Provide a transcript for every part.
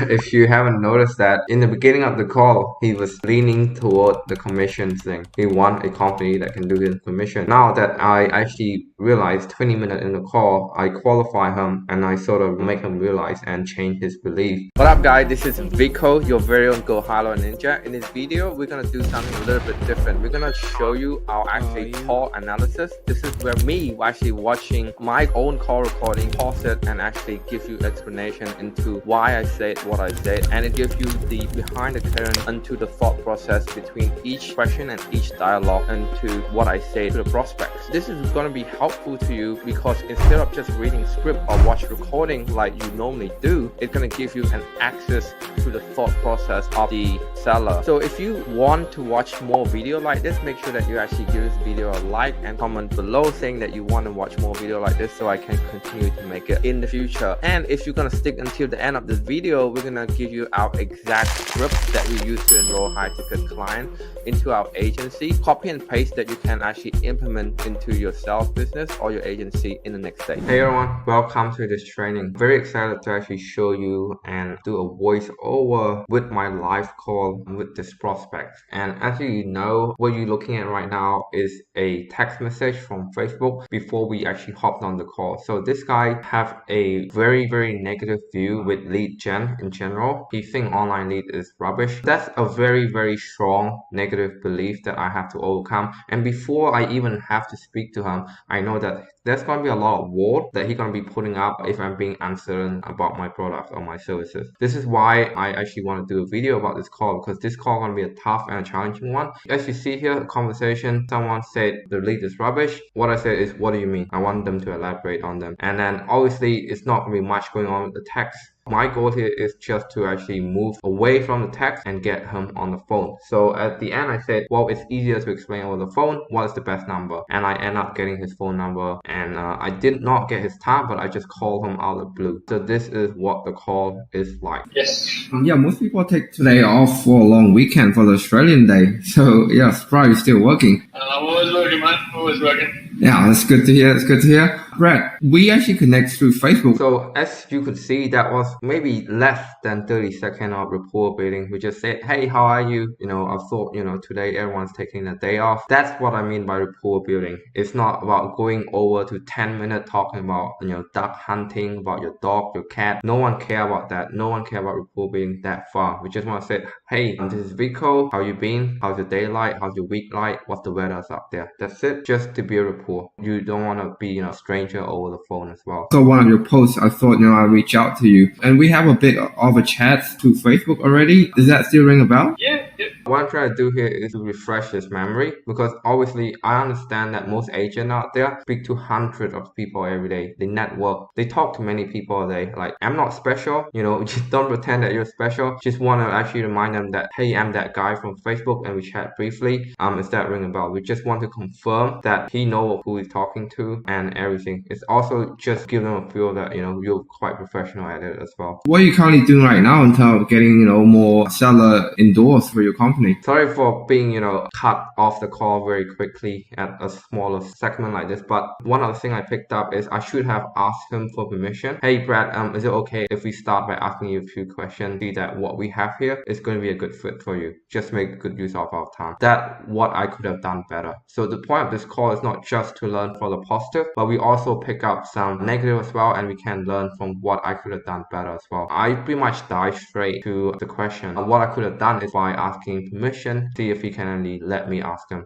If you haven't noticed that, in the beginning of the call, he was leaning toward the commission thing. He want a company that can do his commission. Now that I actually realized 20 minutes in the call, I qualify him and I sort of make him realize and change his belief. What up guys, this is Vico, your very own GoHilevel Ninja. In this video, we're gonna do something a little bit different. We're gonna show you our actually call analysis. This is where me actually watching my own call recording, pause it, and actually give you explanation into why I said what I said, and it gives you the behind the curtain into the thought process between each question and each dialogue into what I say to the prospects. This is going to be helpful to you because instead of just reading script or watch recording like you normally do, it's going to give you an access to the thought process of the seller. So if you want to watch more video like this, make sure that you actually give this video a like and comment below saying that you want to watch more video like this so I can continue to make it in the future. And if you're going to stick until the end of this video, we're gonna give you our exact script that we use to enroll high-ticket client into our agency. Copy and paste that you can actually implement into your sales business or your agency in the next day. Hey everyone, welcome to this training. Very excited to actually show you and do a voiceover with my live call with this prospect. And as you know, what you're looking at right now is a text message from Facebook before we actually hopped on the call. So this guy have a very negative view with lead gen in general. He think online lead is rubbish. That's a very strong negative belief that I have to overcome. And before I even have to speak to him, I know that there's going to be a lot of wall that he's going to be putting up if I'm being uncertain about my product or my services. This is why I actually want to do a video about this call, because this call is going to be a tough and a challenging one. As you see here, conversation, someone said the lead is rubbish. What I said is, what do you mean? I want them to elaborate on them. And then obviously it's not going to be much going on with the text. My goal here is just to actually move away from the text and get him on the phone. So at the end I said, well, it's easier to explain over the phone. What is the best number? And I end up getting his phone number, and I did not get his time, but I just called him out of the blue. So this is what the call is like. Yes. Yeah, most people take today off for a long weekend for the Australian day. So yeah, surprised you're still working. I'm always working, man. Always working. Yeah, that's good to hear. That's good to hear. Brad, we actually connect through Facebook. So as you could see, that was maybe less than 30 seconds of rapport building. We just said, hey, how are you? I thought, today everyone's taking a day off. That's what I mean by rapport building. It's not about going over to 10 minutes talking about, duck hunting, about your dog, your cat. No one care about that. No one care about rapport building that far. We just want to say, hey, this is Vico. How you been? How's your day like? How's your week like? What's the weather up there? That's it. Just to build rapport. You don't want to be, stranger over the phone as well. So one of your posts, I thought, I'd reach out to you. And we have a bit of a chat through Facebook already. Does that still ring a bell? Yeah. What I'm trying to do here is to refresh his memory, because obviously I understand that most agents out there speak to hundreds of people every day. They network. They talk to many people a day. Like, I'm not special, just don't pretend that you're special. Just want to actually remind them that, hey, I'm that guy from Facebook and we chat briefly. Is that ring a bell? We just want to confirm that he knows who he's talking to and everything. It's also just give them a feel that, you're quite professional at it as well. What are you currently doing right now in terms of getting, more seller endorsed for your company? Sorry for being, cut off the call very quickly at a smaller segment like this, but one other thing I picked up is I should have asked him for permission. Hey Brad, is it okay if we start by asking you a few questions? See that what we have here is going to be a good fit for you. Just make good use of our time. That's what I could have done better. So the point of this call is not just to learn for the positive, but we also pick up some negative as well, and we can learn from what I could have done better as well. I pretty much dive straight to the question. What I could have done is by asking permission, see if he can only let me ask him.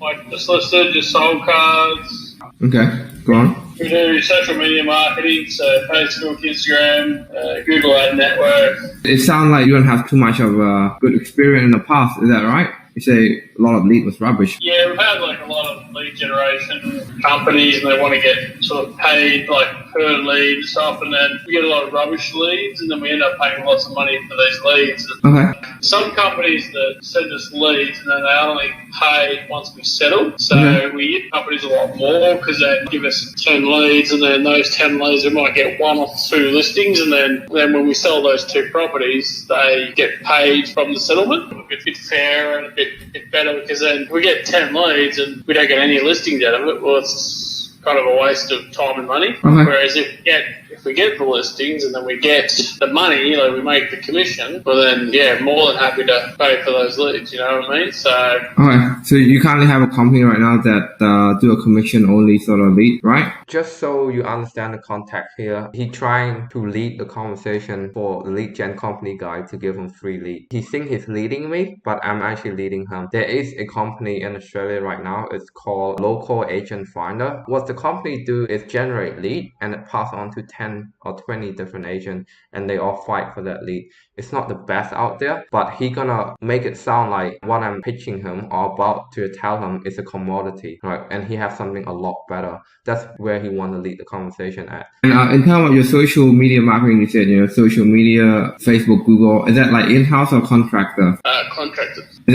Like just listed, just sold cards. Okay, go on. We do social media marketing, so Facebook, Instagram, Google Ad Network. It sounds like you don't have too much of a good experience in the past, is that right? You say a lot of lead was rubbish. Yeah, we've had like a lot of lead generation companies, and they want to get sort of paid like per lead and stuff, and then we get a lot of rubbish leads, and then we end up paying lots of money for these leads. Okay. Some companies that send us leads, and then they only pay once we settle. So we give companies a lot more because they give us 10 leads, and then those 10 leads, we might get 1 or 2 listings, and then when we sell those 2 properties, they get paid from the settlement. It's a bit fair and a bit better, because then we get 10 leads and we don't get any listings out of it. Well, it's kind of a waste of time and money. Okay. Whereas if we get the listings and then we get the money, we make the commission, well then, more than happy to pay for those leads, you know what I mean? So... Okay, so you currently have a company right now that do a commission-only sort of lead, right? Just so you understand the context here, he trying to lead the conversation for the lead gen company guy to give him free lead. He think he's leading me, but I'm actually leading him. There is a company in Australia right now. It's called Local Agent Finder. What the company do is generate lead and it pass on to 10 or 20 different agents, and they all fight for that lead. It's not the best out there, but he gonna make it sound like what I'm pitching him or about to tell him is a commodity, right? And he has something a lot better. That's where he want to lead the conversation at. And in terms of your social media marketing, you said, social media, Facebook, Google, is that like in-house or contractor? Contracted. Is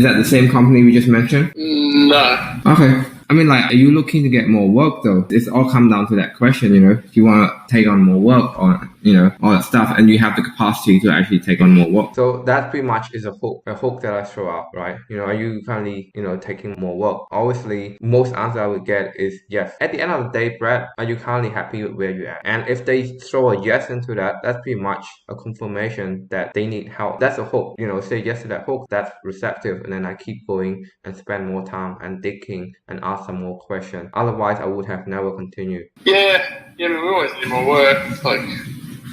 that the same company we just mentioned? No. Okay. I mean, like, are you looking to get more work though? It's all come down to that question, if you want to take on more work or, all that stuff, and you have the capacity to actually take on more work. So that pretty much is a hook that I throw out, right? Are you currently, taking more work? Obviously, most answer I would get is yes. At the end of the day, Brad, are you currently happy with where you're at? And if they throw a yes into that, that's pretty much a confirmation that they need help. That's a hook, say yes to that hook, that's receptive, and then I keep going and spend more time and digging and ask some more questions. Otherwise, I would have never continued. Yeah, we always need more work.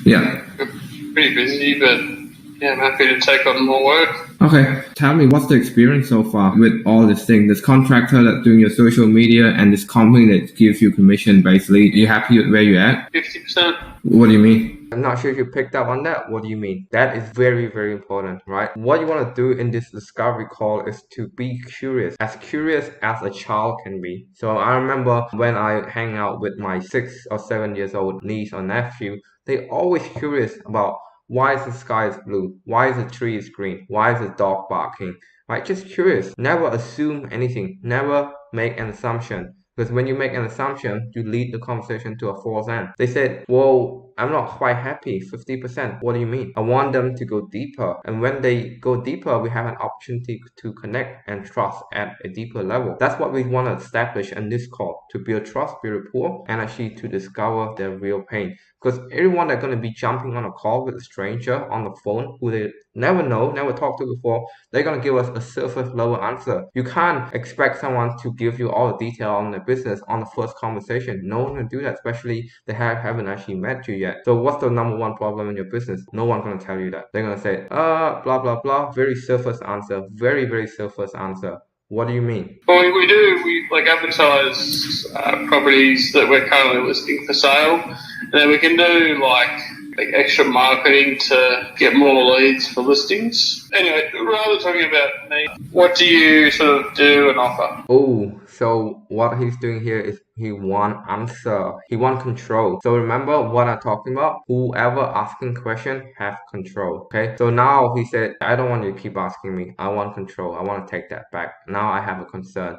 Yeah. We're pretty busy, but I'm happy to take on more work. Okay. Tell me, what's the experience so far with all this thing? This contractor that's doing your social media and this company that gives you commission-based lead. Are you happy with where you're at? 50%. What do you mean? I'm not sure if you picked up on that. What do you mean? That is very, very important, right? What you want to do in this discovery call is to be curious as a child can be. So I remember when I hang out with my 6 or 7 years old niece or nephew, they always curious about why is the sky is blue? Why is the tree is green? Why is the dog barking? Right? Just curious. Never assume anything. Never make an assumption. Because when you make an assumption, you lead the conversation to a false end. They said, well, I'm not quite happy, 50%. What do you mean? I want them to go deeper. And when they go deeper, we have an opportunity to connect and trust at a deeper level. That's what we want to establish in this call, to build trust, build rapport, and actually to discover their real pain. Because everyone that's going to be jumping on a call with a stranger on the phone who they never know, never talked to before, they're going to give us a surface level answer. You can't expect someone to give you all the detail on their business on the first conversation. No one can do that, especially they haven't actually met you yet. So what's the number one problem in your business? No one's going to tell you that. They're going to say, blah, blah, blah. Very surface answer. Very, very surface answer. What do you mean? Well, we advertise properties that we're currently listing for sale, and then we can do like extra marketing to get more leads for listings. Anyway, rather talking about me, what do you sort of do and offer? Oh, so what he's doing here is he want answer. He want control. So remember what I'm talking about? Whoever asking question have control. Okay. So now he said, I don't want you to keep asking me. I want control. I want to take that back. Now I have a concern,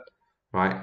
right?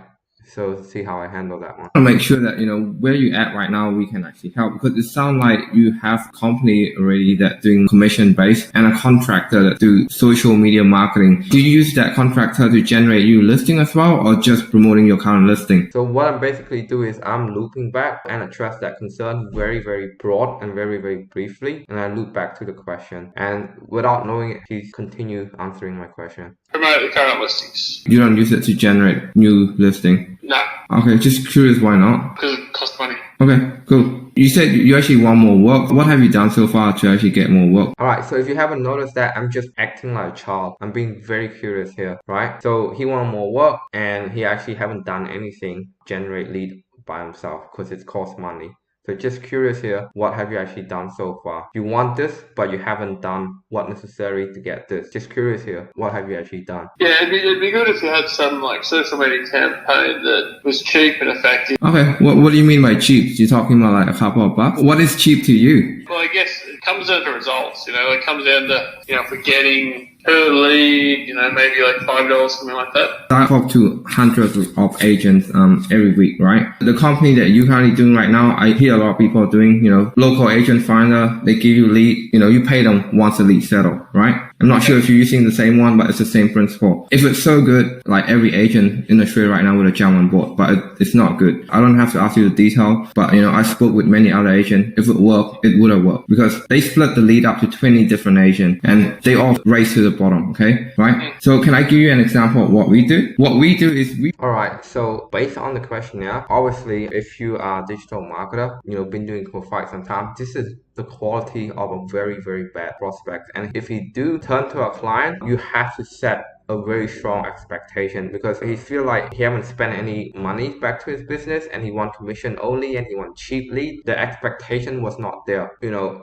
So see how I handle that one. I want to make sure that, where you're at right now, we can actually help, because it sounds like you have a company already that doing commission based and a contractor that do social media marketing. Do you use that contractor to generate you listing as well, or just promoting your current listing? So what I'm basically do is I'm looping back and address that concern very, very broad and very, very briefly. And I loop back to the question. And without knowing it, he continues answering my question. Promote the current listings. You don't use it to generate new listing? No. Okay, just curious, why not? Because it costs money. Okay, cool. You said you actually want more work. What have you done so far to actually get more work? Alright, so if you haven't noticed that, I'm just acting like a child. I'm being very curious here, right? So he wants more work and he actually haven't done anything generate lead by himself because it costs money. So just curious here, what have you actually done so far? You want this, but you haven't done what necessary to get this. Just curious here, what have you actually done? Yeah, it'd be good if you had some like social media campaign that was cheap and effective. Okay, what do you mean by cheap? You're talking about like a couple of bucks? What is cheap to you? Well, I guess it comes down to results, it comes down to, if we're getting per lead, maybe like $5, something like that. I talk to hundreds of agents every week, right? The company that you're currently doing right now, I hear a lot of people doing, local agent finder, they give you lead, you pay them once a lead settle, right? I'm not sure if you're using the same one, but it's the same principle. If it's so good, like every agent in Australia right now would have jumped on board, but it's not good. I don't have to ask you the detail, but I spoke with many other agents. If it worked, it would have worked because they split the lead up to 20 different agents and they all race to the bottom. Okay. Right. So can I give you an example of what we do? What we do is Alright, so based on the questionnaire, obviously if you are a digital marketer, been doing it for quite some time, this is the quality of a very, very bad prospect. And if you do turn to a client, you have to set a very strong expectation because he feel like he haven't spent any money back to his business and he want commission only and he want cheap lead. The expectation was not there.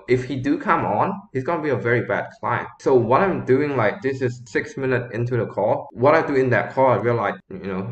If he do come on, he's gonna be a very bad client. So what I'm doing, like this is 6 minutes into the call. What I do in that call, I realize,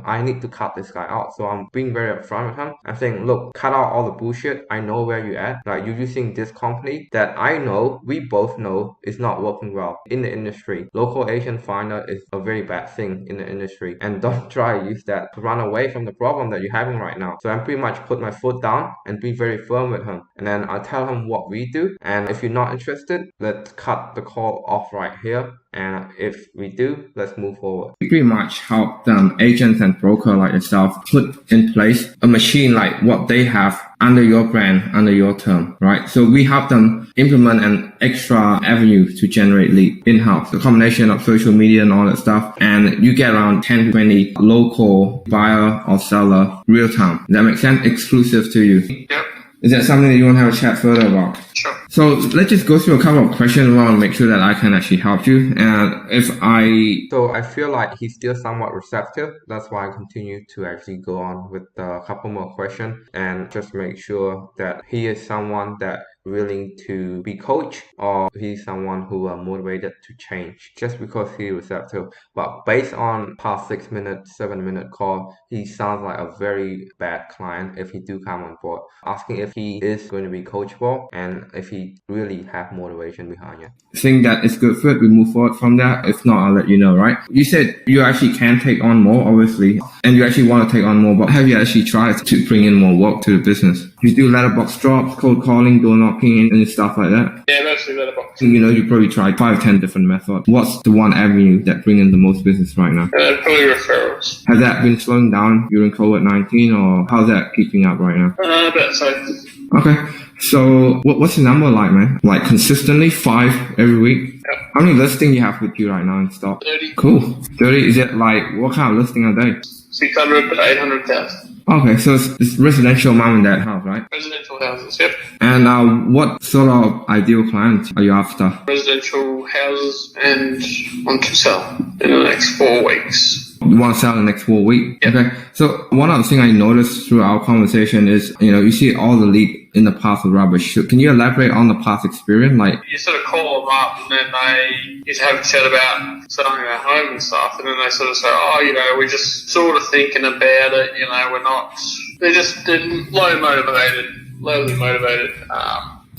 I need to cut this guy out. So I'm being very upfront with him. I'm saying, look, cut out all the bullshit. I know where you're at. Like you're using this company that I know, we both know is not working well in the industry. Local agent finder is a very bad thing in the industry, and don't try to use that to run away from the problem that you're having right now. So I'm pretty much put my foot down and be very firm with him, and then I tell him what we do, and if you're not interested, let's cut the call off right here, and if we do, let's move forward. We pretty much help agents and broker like yourself put in place a machine like what they have under your brand, under your term, right? So we help them implement an extra avenue to generate lead in-house, the combination of social media and all that stuff. And you get around 10 to 20 local buyer or seller real time. Does that make sense? Exclusive to you. Yep. Is that something that you want to have a chat further about? Sure. So let's just go through a couple of questions. I want to make sure that I can actually help you. And So I feel like he's still somewhat receptive. That's why I continue to actually go on with a couple more questions and just make sure that he is someone that willing to be coached or he's someone who are motivated to change just because he's receptive. But based on past 6 minutes, 7 minute call, he sounds like a very bad client if he do come on board. Asking if he is going to be coachable and if he really have motivation behind it. think that it's good fit, we move forward from that. If not, I'll let you know, right? You said you actually can take on more, obviously, and you actually want to take on more, but have you actually tried to bring in more work to the business? You do letterbox drops, cold calling, door knocking, and stuff like that? Yeah, mostly letterbox. You probably tried 5-10 different methods. What's the one avenue that bring in the most business right now? Probably referrals. Has that been slowing down during COVID-19 or how's that keeping up right now? About so. Okay. So what's the number like, man? Like consistently 5 every week? Yep. How many listings you have with you right now in stock? 30. Cool. 30, is it like, what kind of listing a day? 600 to 800,000. Okay, so it's residential mom and dad house, right? Residential houses, yep. And what sort of ideal clients are you after? Residential houses and want to sell in the next 4 weeks. You want to sell in the next 4 weeks? Yep. Okay. So one other thing I noticed through our conversation is, you see all the lead in the past of rubbish. So can you elaborate on the past experience? Like, You sort of call them up and then they just have a chat about selling their home and stuff, and then they sort of say, we're just sort of thinking about it, we're not, they're lowly motivated.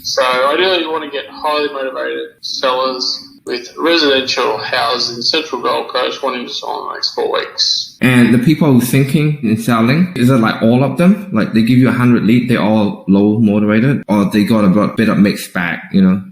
So ideally you want to get highly motivated sellers with residential houses in Central Gold Coast wanting to sell in the next 4 weeks. and the people who thinking in selling, is it like all of them? Like they give you 100 lead, they're all low motivated, or they got a bit of mixed bag,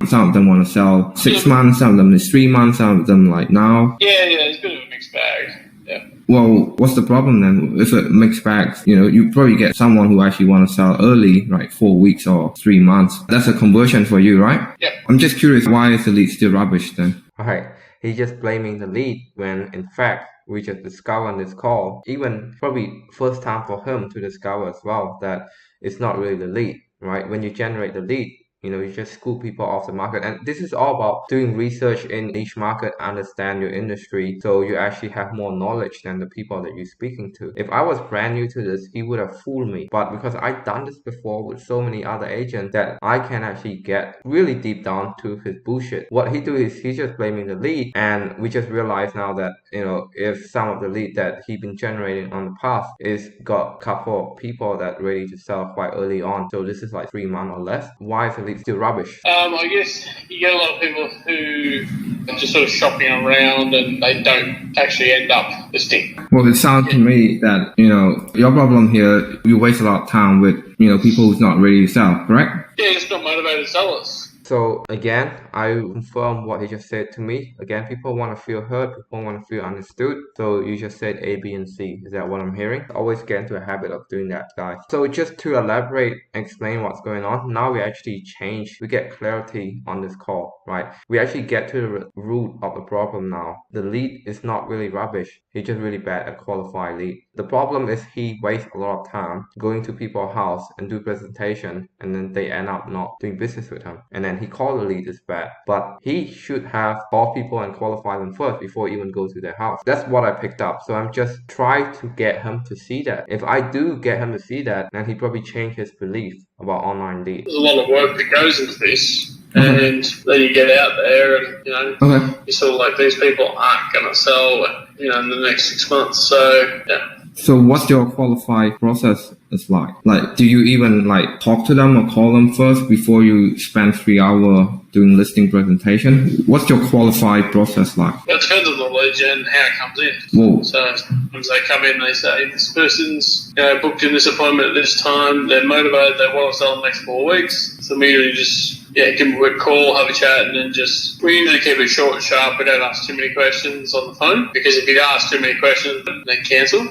Some of them want to sell 6 months, some of them is 3 months, some of them like now. Yeah, it's a bit of a mixed bag. Yeah. Well, what's the problem then? If it mixed bags, you probably get someone who actually want to sell early, right? 4 weeks or 3 months. That's a conversion for you, right? Yep. I'm just curious, why is the lead still rubbish then? Alright, he's just blaming the lead when in fact we just discovered on this call, even probably first time for him to discover as well, that it's not really the lead, right? When you generate the lead, you just school people off the market. And this is all about doing research in each market, understand your industry, so you actually have more knowledge than the people that you're speaking to. If I was brand new to this, he would have fooled me. But because I've done this before with so many other agents that I can actually get really deep down to his bullshit. What he do is he's just blaming the lead, and we just realize now that, if some of the lead that he been generating on the past is got a couple of people that ready to sell quite early on, so this is like 3 months or less, why is the lead still rubbish? I guess you get a lot of people who are just sort of shopping around and they don't actually end up listing. Well, it sounds to me that, your problem here, you waste a lot of time with, people who's not ready to sell, correct? Yeah, just not motivated sellers. So again, I confirm what he just said to me. Again, people want to feel heard, people want to feel understood. So you just said A, B, and C. Is that what I'm hearing? Always get into a habit of doing that, guys. So just to elaborate, explain what's going on. Now we actually change, we get clarity on this call, right? We actually get to the root of the problem now. The lead is not really rubbish. He's just really bad at qualified lead. The problem is he wastes a lot of time going to people's house and do presentation, and then they end up not doing business with him. And then he called the lead is bad, but he should have called people and qualify them first before even go to their house. That's what I picked up. So I'm just trying to get him to see that. If I do get him to see that, then he probably change his belief about online lead. There's a lot of work that goes into this. And then you get out there and, you sort of like, these people aren't going to sell, in the next 6 months. So, yeah. So what's your qualified process is like? Like, do you even like talk to them or call them first before you spend 3 hours doing listing presentation? What's your qualified process like? Well, it depends on the lead gen, how it comes in. Whoa. So sometimes they come in, they say, this person's booked in this appointment at this time, they're motivated, they want to sell in the next 4 weeks. So we usually just give them a quick call, have a chat, and then we usually keep it short and sharp. We don't ask too many questions on the phone, because if you ask too many questions, they cancel.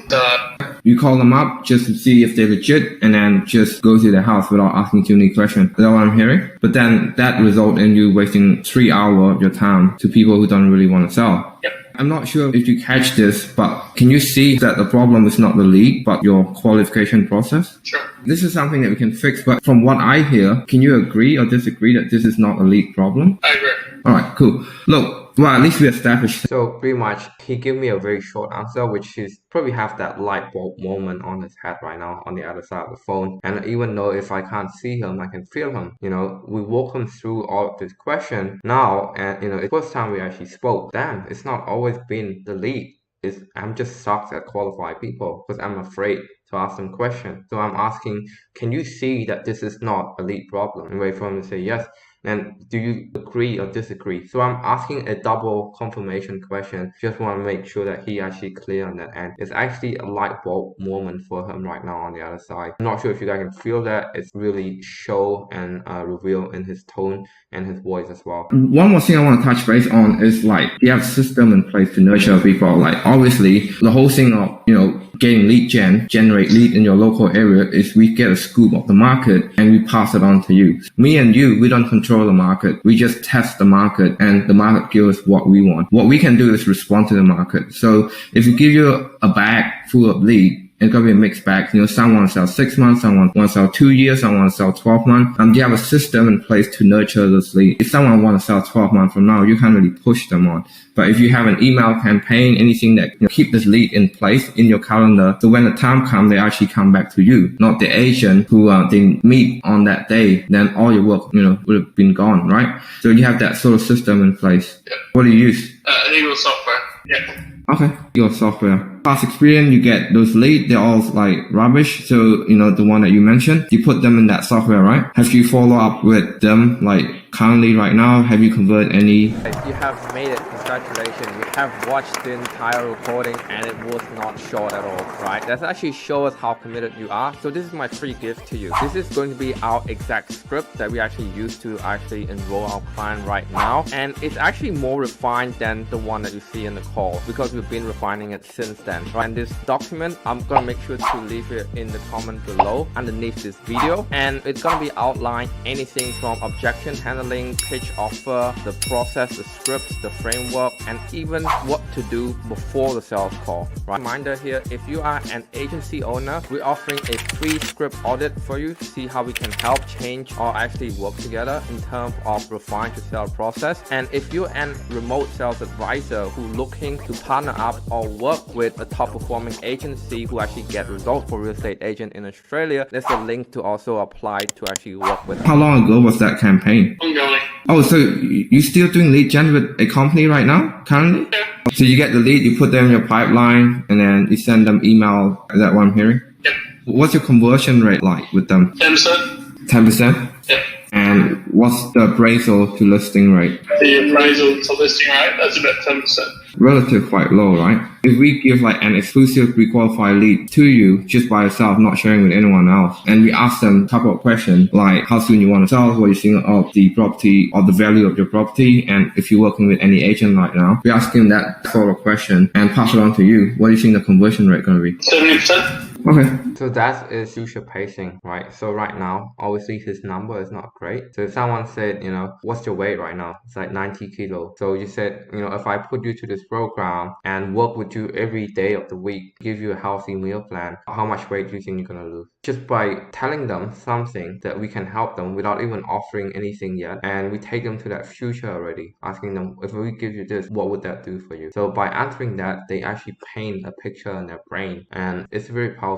You call them up just to see if they're legit and then just go to their house without asking too many questions. Is that what I'm hearing? But then that result in you wasting 3 hours of your time to people who don't really want to sell. Yep. I'm not sure if you catch this, but can you see that the problem is not the lead, but your qualification process? Sure. This is something that we can fix, but from what I hear, can you agree or disagree that this is not a lead problem? I agree. All right, cool. Look, well, at least we established. So pretty much, he gave me a very short answer, which is probably have that light bulb moment on his head right now on the other side of the phone. And even though if I can't see him, I can feel him. We walk him through all of this question now, and it's the first time we actually spoke. Damn, it's not always been the lead. I'm just sucks at qualified people because I'm afraid to ask them questions. So I'm asking, can you see that this is not a lead problem? And wait for him to say yes. And do you agree or disagree? So I'm asking a double confirmation question. Just want to make sure that he actually clear on that end. It's actually a light bulb moment for him right now on the other side. I'm not sure if you guys can feel that. It's really show and reveal in his tone and his voice as well. One more thing I want to touch base on is like you have a system in place to nurture people. Like obviously the whole thing of getting lead generate lead in your local area is we get a scoop of the market and we pass it on to you. Me and you, we don't control the market. We just test the market and the market gives us what we want. What we can do is respond to the market. So if we give you a bag full of lead, it's going to be a mixed bag. Some want to sell 6 months, someone want to sell 2 years, someone want to sell 12 months. You have a system in place to nurture this lead. If someone want to sell 12 months from now, you can't really push them on. But if you have an email campaign, anything that keep this lead in place in your calendar, so when the time comes, they actually come back to you, not the agent who they meet on that day. Then all your work, would have been gone, right? So you have that sort of system in place. Yep. What do you use? Eagle software. Yeah. Okay, your software. Past experience, you get those leads, they're all like rubbish. So, the one that you mentioned, you put them in that software, right? Have you follow up with them like currently right now? Have you converted any? You have made it. Congratulations. You have watched the entire recording and it was not short at all, right? That actually shows how committed you are. So this is my free gift to you. This is going to be our exact script that we actually use to actually enroll our client right now. And it's actually more refined than the one that you see in the call because we've been refining it since then, right? And this document, I'm going to make sure to leave it in the comment below underneath this video. And it's going to be outlined anything from objection handling, pitch offer, the process, the scripts, the framework, and even what to do before the sales call, right? Reminder here, if you are an agency owner, we're offering a free script audit for you to see how we can help change or actually work together in terms of refine to sell process. And if you're an remote sales advisor who looking to partner up or work with a top performing agency who actually get results for real estate agent in Australia, there's a link to also apply to actually work with. How long ago was that campaign? Ongoing. Oh, so you still doing lead gen with a company right now, currently? Yeah. So you get the lead, you put them in your pipeline, and then you send them email. Is that what I'm hearing? Yep. What's your conversion rate like with them? 10%. 10%? Yep. And what's the appraisal to listing rate? The appraisal to listing rate, that's about 10%. Relative quite low, right? If we give like an exclusive pre-qualified lead to you just by yourself, not sharing with anyone else, and we ask them a couple of questions like how soon you want to sell, what you think of the property or the value of your property, and if you're working with any agent right now, we ask him that sort of question and pass it on to you. What do you think the conversion rate going to be? 70%. Okay. So that is future pacing, right? So right now, obviously his number is not great. So if someone said, what's your weight right now? It's like 90 kilos. So you said, if I put you to this program and work with you every day of the week, give you a healthy meal plan, how much weight do you think you're going to lose? Just by telling them something that we can help them without even offering anything yet. And we take them to that future already, asking them, if we give you this, what would that do for you? So by answering that, they actually paint a picture in their brain. And it's a very powerful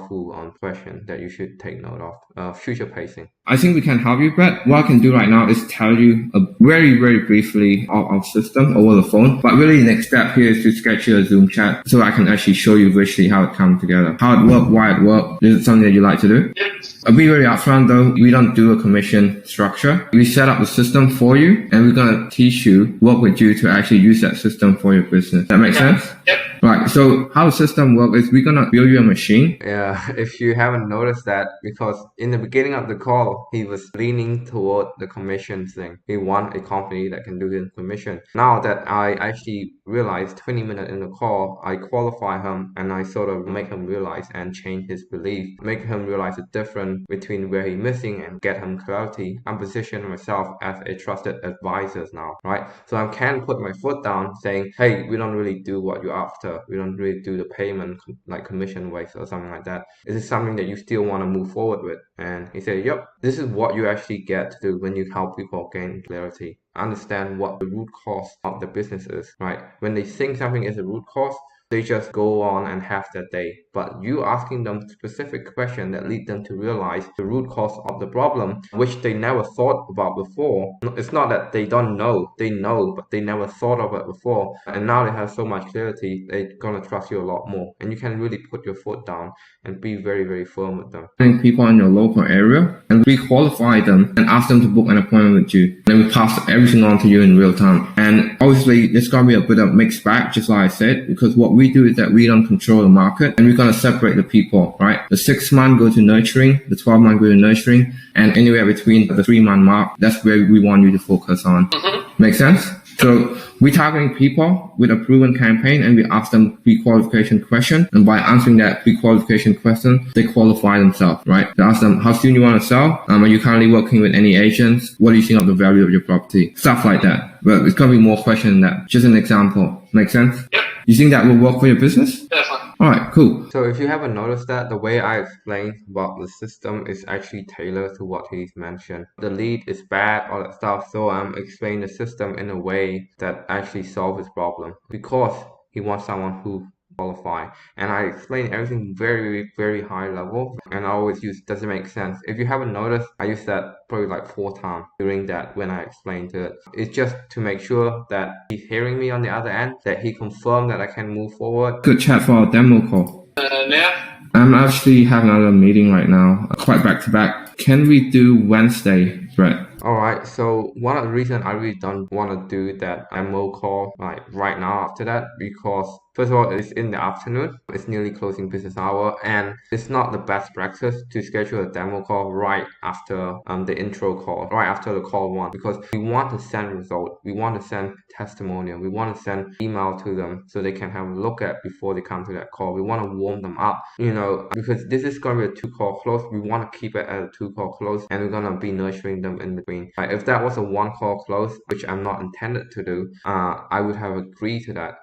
question that you should take note of, future pacing. I think we can help you, Brett. What I can do right now is tell you very, very briefly of our system over the phone. But really, the next step here is to schedule a Zoom chat so I can actually show you visually how it comes together, how it works, why it works. Is it something that you like to do? Yep. I'll be very upfront though. We don't do a commission structure. We set up the system for you, and we're gonna teach you, work with you to actually use that system for your business. That makes sense? Yep. Right. So how the system works is we're gonna build you a machine. Yeah, if you haven't noticed that, because in the beginning of the call, he was leaning toward the commission thing. He want a company that can do his commission. Now that I actually realized 20 minutes in the call, I qualify him and I sort of make him realize and change his belief, make him realize the difference between where he's missing and get him clarity. I'm positioning myself as a trusted advisor now, right? So I can put my foot down saying, hey, we don't really do what you're after. We don't really do the payment like commission ways or something like that. Is this something that you still want to move forward with? And he said, yep, this is what you actually get to do when you help people gain clarity. Understand what the root cause of the business is, right? When they think something is a root cause, they just go on and have that day. But you asking them specific questions that lead them to realize the root cause of the problem, which they never thought about before. It's not that they don't know, they know, but they never thought of it before. And now they have so much clarity, they're gonna trust you a lot more. And you can really put your foot down and be very, very firm with them. People in your local area, and we qualify them and ask them to book an appointment with you. Then we pass everything on to you in real time. And obviously, there's gonna be a bit of mixed bag, just like I said, because what we do is that we don't control the market, and we're gonna separate the people, right? The 6 month go to nurturing, the 12 month go to nurturing, and anywhere between the 3 month mark, that's where we want you to focus on. Make sense? So we're targeting people with a proven campaign, and we ask them pre-qualification question. And by answering that pre-qualification question, they qualify themselves, right? They ask them, how soon you want to sell? Are you currently working with any agents? What do you think of the value of your property? Stuff like that. But it's going to be more question than that. Just an example. Make sense? Yep. You think that will work for your business? Definitely. All right, cool. So if you haven't noticed that, the way I explained about the system is actually tailored to what he's mentioned. The lead is bad, all that stuff. So I'm explaining the system in a way that actually solves his problem, because he wants someone who qualify. And I explain everything very, very high level. And I always use, does it make sense? If you haven't noticed, I use that probably like 4 times during that when I explained it. It's just to make sure that he's hearing me on the other end, that he confirmed that I can move forward. Good chat for our demo call. Now? I'm actually having another meeting right now, quite back to back. Can we do Wednesday, Brett? Alright, so one of the reasons I really don't want to do that MO call like right now after that, because first of all, it's in the afternoon, it's nearly closing business hour, and it's not the best practice to schedule a demo call right after the intro call, right after the call 1, because we want to send results, we want to send testimonial, we want to send email to them so they can have a look at before they come to that call. We want to warm them up, because this is going to be a 2-call close. We want to keep it at a 2-call close, and we're going to be nurturing them in between. If that was a 1-call close, which I'm not intended to do, I would have agreed to that.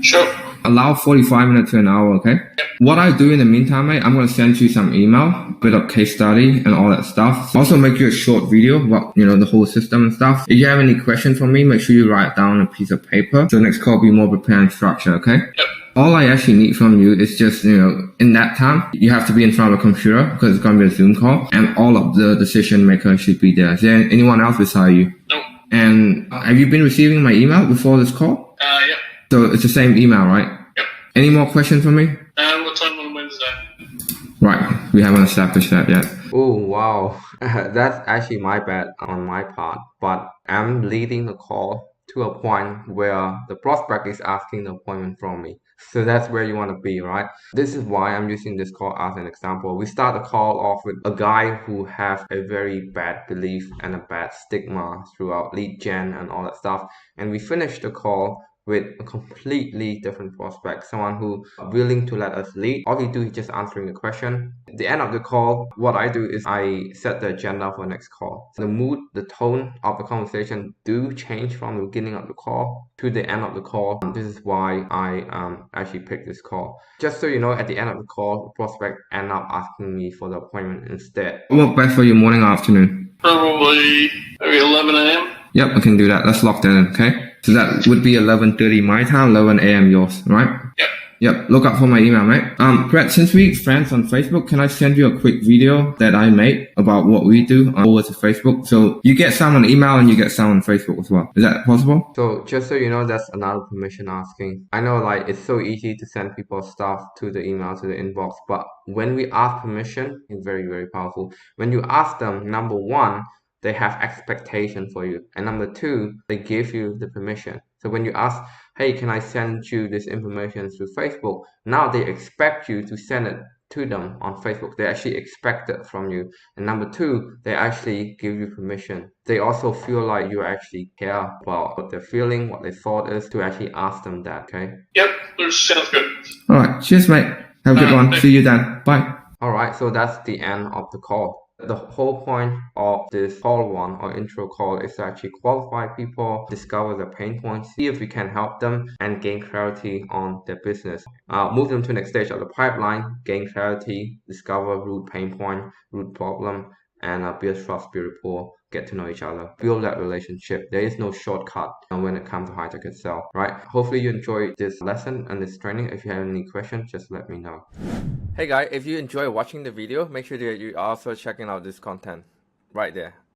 Sure. Allow 45 minutes to an hour, okay? What I do in the meantime, mate, I'm going to send you some email, bit of case study and all that stuff. Also make you a short video about, the whole system and stuff. If you have any questions for me, make sure you write down a piece of paper. So next call will be more prepared and structured, okay? Yep. All I actually need from you is just, in that time, you have to be in front of a computer because it's going to be a Zoom call, and all of the decision makers should be there. Is there anyone else beside you? Nope. And have you been receiving my email before this call? Yep. So it's the same email, right? Yep. Any more questions for me? What time on Wednesday? Right. We haven't established that yet. Oh, wow. That's actually my bad on my part, but I'm leading the call to a point where the prospect is asking the appointment from me. So that's where you want to be, right? This is why I'm using this call as an example. We start the call off with a guy who has a very bad belief and a bad stigma throughout lead gen and all that stuff. And we finish the call with a completely different prospect, someone who willing to let us lead. All he do is just answering the question. At the end of the call, what I do is I set the agenda for next call. The mood, the tone of the conversation do change from the beginning of the call to the end of the call. This is why I actually picked this call. Just so you know, at the end of the call, the prospect end up asking me for the appointment instead. What best for your morning or afternoon? Probably maybe 11 a.m. Yep, I can do that. Let's lock that in, okay? So that would be 11:30 my time, 11 a.m. yours, right? Yep. Yep, look out for my email, mate. Brett, since we're friends on Facebook, can I send you a quick video that I made about what we do over to Facebook? So you get some on email and you get some on Facebook as well. Is that possible? So just so you know, that's another permission asking. I know like it's so easy to send people stuff to the email, to the inbox, but when we ask permission, it's very, very powerful. When you ask them, number one, they have expectation for you. And number two, they give you the permission. So when you ask, hey, can I send you this information through Facebook? Now they expect you to send it to them on Facebook. They actually expect it from you. And number two, they actually give you permission. They also feel like you actually care about what they're feeling, what their thought is, to actually ask them that, okay? Yep, that sounds good. All right, cheers, mate. Have a good one. See you then. Bye. All right, so that's the end of the call. The whole point of this call one or intro call is to actually qualify people, discover their pain points, see if we can help them and gain clarity on their business. Move them to the next stage of the pipeline, gain clarity, discover root pain point, root problem, and build trust, build rapport, get to know each other, build that relationship. There is no shortcut when it comes to high-ticket sell, right? Hopefully you enjoyed this lesson and this training. If you have any questions, just let me know. Hey guys, if you enjoy watching the video, make sure that you also checking out this content right there.